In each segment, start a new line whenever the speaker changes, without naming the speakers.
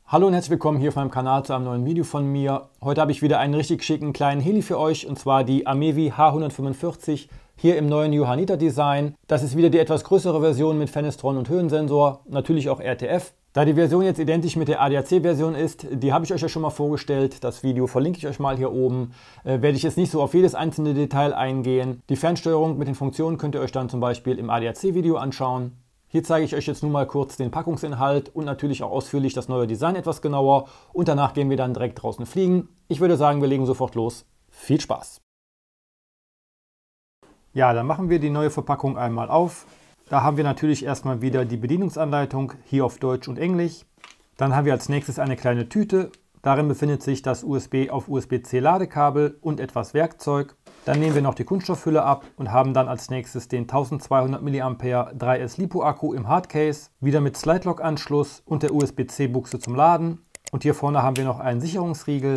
Hallo und herzlich willkommen hier auf meinem Kanal zu einem neuen Video von mir. Heute habe ich wieder einen richtig schicken kleinen Heli für euch, und zwar die Amevi H145 hier im neuen Johanniter Design. Das ist wieder die etwas größere Version mit Fenestron und Höhensensor, natürlich auch RTF. Da die Version jetzt identisch mit der ADAC-Version ist, die habe ich euch ja schon mal vorgestellt. Das Video verlinke ich euch mal hier oben. Werde ich jetzt nicht so auf jedes einzelne Detail eingehen. Die Fernsteuerung mit den Funktionen könnt ihr euch dann zum Beispiel im ADAC-Video anschauen. Hier zeige ich euch jetzt nur mal kurz den Packungsinhalt und natürlich auch ausführlich das neue Design etwas genauer. Und danach gehen wir dann direkt draußen fliegen. Ich würde sagen, wir legen sofort los. Viel Spaß! Ja, dann machen wir die neue Verpackung einmal auf. Da haben wir natürlich erstmal wieder die Bedienungsanleitung, hier auf Deutsch und Englisch. Dann haben wir als nächstes eine kleine Tüte. Darin befindet sich das USB auf USB-C Ladekabel und etwas Werkzeug. Dann nehmen wir noch die Kunststoffhülle ab und haben dann als nächstes den 1200 mAh 3S LiPo Akku im Hardcase, wieder mit Slide-Lock-Anschluss und der USB-C Buchse zum Laden. Und hier vorne haben wir noch einen Sicherungsriegel.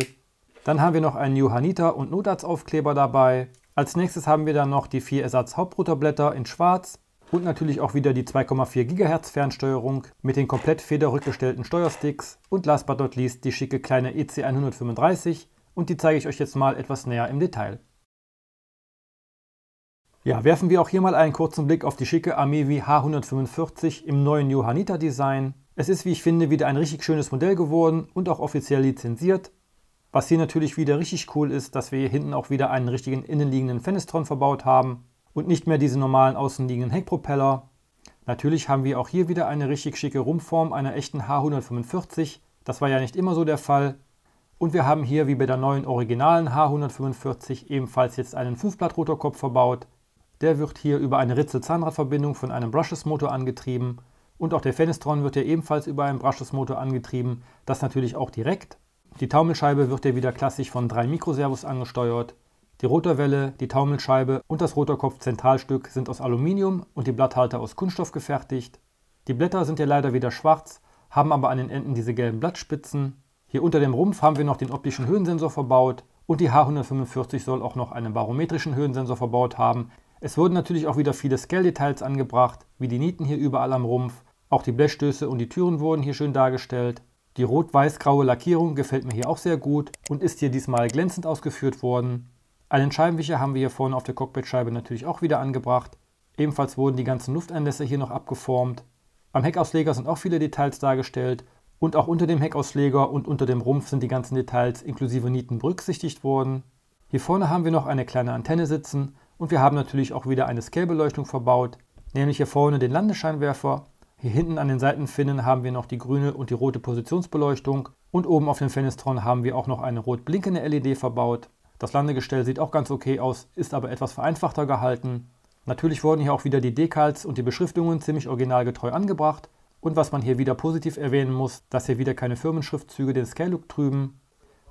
Dann haben wir noch einen Johanniter und Notarztaufkleber dabei. Als nächstes haben wir dann noch die 4 Ersatz-Hauptrotorblätter in schwarz und natürlich auch wieder die 2,4 GHz Fernsteuerung mit den komplett federrückgestellten Steuersticks und last but not least die schicke kleine EC135, und die zeige ich euch jetzt mal etwas näher im Detail. Ja, werfen wir auch hier mal einen kurzen Blick auf die schicke Amevi H145 im neuen Johanniter Design. Es ist, wie ich finde, wieder ein richtig schönes Modell geworden und auch offiziell lizenziert. Was hier natürlich wieder richtig cool ist, dass wir hier hinten auch wieder einen richtigen innenliegenden Fenestron verbaut haben und nicht mehr diese normalen außenliegenden Heckpropeller. Natürlich haben wir auch hier wieder eine richtig schicke Rumpfform einer echten H145. Das war ja nicht immer so der Fall. Und wir haben hier wie bei der neuen originalen H145 ebenfalls jetzt einen 5-Blatt-Rotorkopf verbaut. Der wird hier über eine Ritzel-Zahnradverbindung von einem Brushless-Motor angetrieben. Und auch der Fenestron wird hier ebenfalls über einen Brushless-Motor angetrieben. Das natürlich auch direkt. Die Taumelscheibe wird hier wieder klassisch von 3 Mikroservos angesteuert. Die Rotorwelle, die Taumelscheibe und das Rotorkopf-Zentralstück sind aus Aluminium und die Blatthalter aus Kunststoff gefertigt. Die Blätter sind hier leider wieder schwarz, haben aber an den Enden diese gelben Blattspitzen. Hier unter dem Rumpf haben wir noch den optischen Höhensensor verbaut und die H145 soll auch noch einen barometrischen Höhensensor verbaut haben. Es wurden natürlich auch wieder viele Scale-Details angebracht, wie die Nieten hier überall am Rumpf. Auch die Blechstöße und die Türen wurden hier schön dargestellt. Die rot-weiß-graue Lackierung gefällt mir hier auch sehr gut und ist hier diesmal glänzend ausgeführt worden. Einen Scheibenwischer haben wir hier vorne auf der Cockpitscheibe natürlich auch wieder angebracht. Ebenfalls wurden die ganzen Lufteinlässe hier noch abgeformt. Am Heckausleger sind auch viele Details dargestellt und auch unter dem Heckausleger und unter dem Rumpf sind die ganzen Details inklusive Nieten berücksichtigt worden. Hier vorne haben wir noch eine kleine Antenne sitzen. Und wir haben natürlich auch wieder eine Scale-Beleuchtung verbaut, nämlich hier vorne den Landescheinwerfer. Hier hinten an den Seitenfinnen haben wir noch die grüne und die rote Positionsbeleuchtung. Und oben auf dem Fenestron haben wir auch noch eine rot blinkende LED verbaut. Das Landegestell sieht auch ganz okay aus, ist aber etwas vereinfachter gehalten. Natürlich wurden hier auch wieder die Decals und die Beschriftungen ziemlich originalgetreu angebracht. Und was man hier wieder positiv erwähnen muss, dass hier wieder keine Firmenschriftzüge den Scale-Look trüben.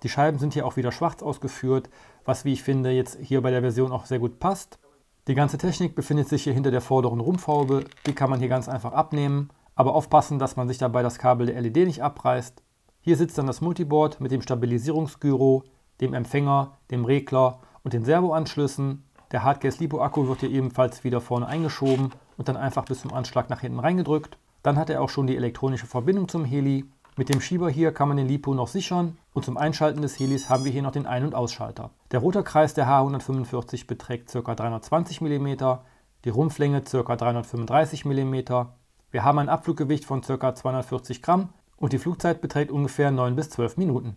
Die Scheiben sind hier auch wieder schwarz ausgeführt, was, wie ich finde, jetzt hier bei der Version auch sehr gut passt. Die ganze Technik befindet sich hier hinter der vorderen Rumpfhaube. Die kann man hier ganz einfach abnehmen, aber aufpassen, dass man sich dabei das Kabel der LED nicht abreißt. Hier sitzt dann das Multiboard mit dem Stabilisierungsgyro, dem Empfänger, dem Regler und den Servoanschlüssen. Der Hardcase LiPo Akku wird hier ebenfalls wieder vorne eingeschoben und dann einfach bis zum Anschlag nach hinten reingedrückt. Dann hat er auch schon die elektronische Verbindung zum Heli. Mit dem Schieber hier kann man den LiPo noch sichern und zum Einschalten des Helis haben wir hier noch den Ein- und Ausschalter. Der Rotorkreis der H145 beträgt ca. 320 mm, die Rumpflänge ca. 335 mm. Wir haben ein Abfluggewicht von ca. 240 Gramm und die Flugzeit beträgt ungefähr 9 bis 12 Minuten.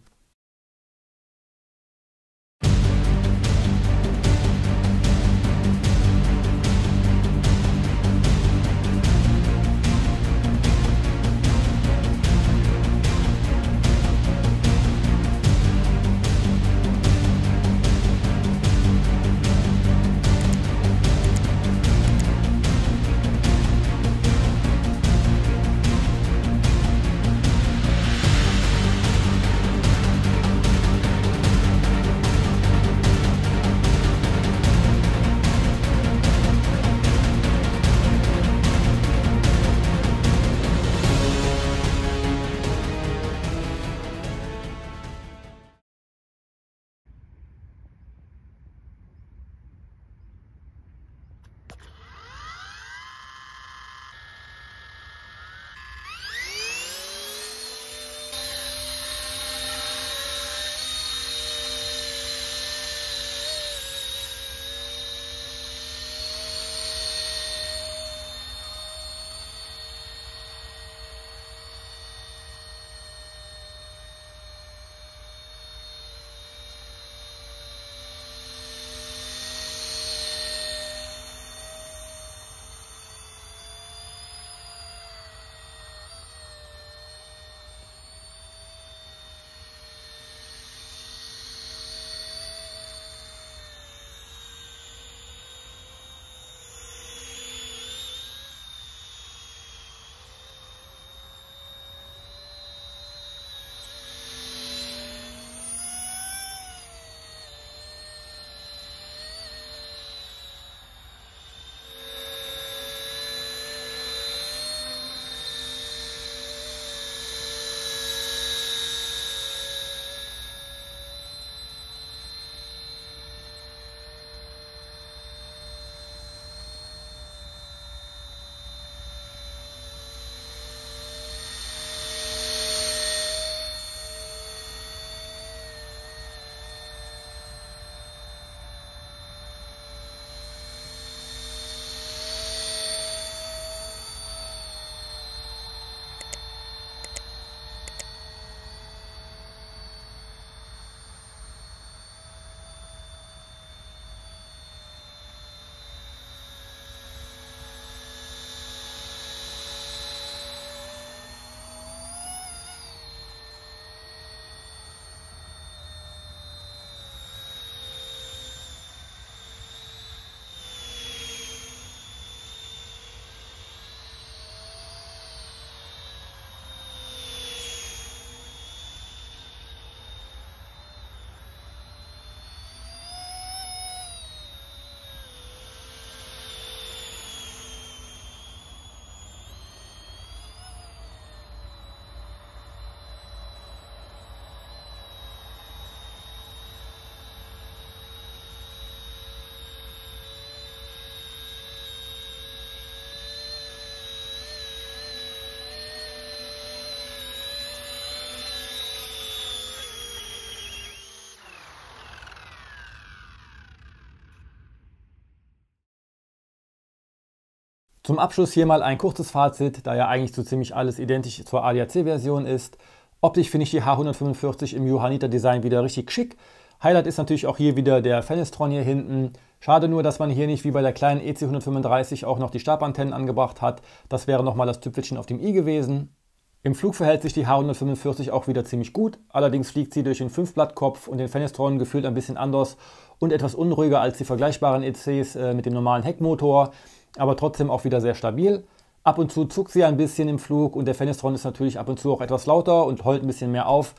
Zum Abschluss hier mal ein kurzes Fazit, da ja eigentlich so ziemlich alles identisch zur ADAC-Version ist. Optisch finde ich die H145 im Johanniter-Design wieder richtig schick. Highlight ist natürlich auch hier wieder der Fenestron hier hinten. Schade nur, dass man hier nicht wie bei der kleinen EC135 auch noch die Stabantennen angebracht hat. Das wäre nochmal das Tüpfelchen auf dem i gewesen. Im Flug verhält sich die H145 auch wieder ziemlich gut. Allerdings fliegt sie durch den 5-Blattkopf und den Fenestron gefühlt ein bisschen anders und etwas unruhiger als die vergleichbaren ECs mit dem normalen Heckmotor. Aber trotzdem auch wieder sehr stabil. Ab und zu zuckt sie ein bisschen im Flug und der Fenestron ist natürlich ab und zu auch etwas lauter und heult ein bisschen mehr auf.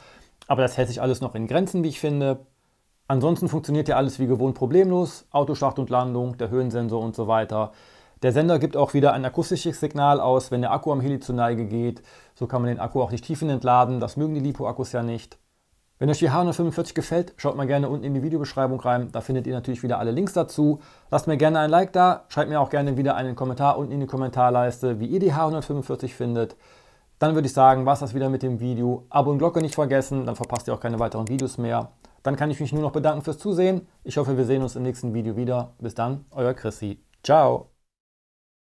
Aber das hält sich alles noch in Grenzen, wie ich finde. Ansonsten funktioniert ja alles wie gewohnt problemlos. Autostart und Landung, der Höhensensor und so weiter. Der Sender gibt auch wieder ein akustisches Signal aus, wenn der Akku am Heli zur Neige geht. So kann man den Akku auch nicht tiefenentladen. Das mögen die LiPo-Akkus ja nicht. Wenn euch die H145 gefällt, schaut mal gerne unten in die Videobeschreibung rein. Da findet ihr natürlich wieder alle Links dazu. Lasst mir gerne ein Like da. Schreibt mir auch gerne wieder einen Kommentar unten in die Kommentarleiste, wie ihr die H145 findet. Dann würde ich sagen, war es das wieder mit dem Video. Abo und Glocke nicht vergessen, dann verpasst ihr auch keine weiteren Videos mehr. Dann kann ich mich nur noch bedanken fürs Zusehen. Ich hoffe, wir sehen uns im nächsten Video wieder. Bis dann, euer Chrissy. Ciao.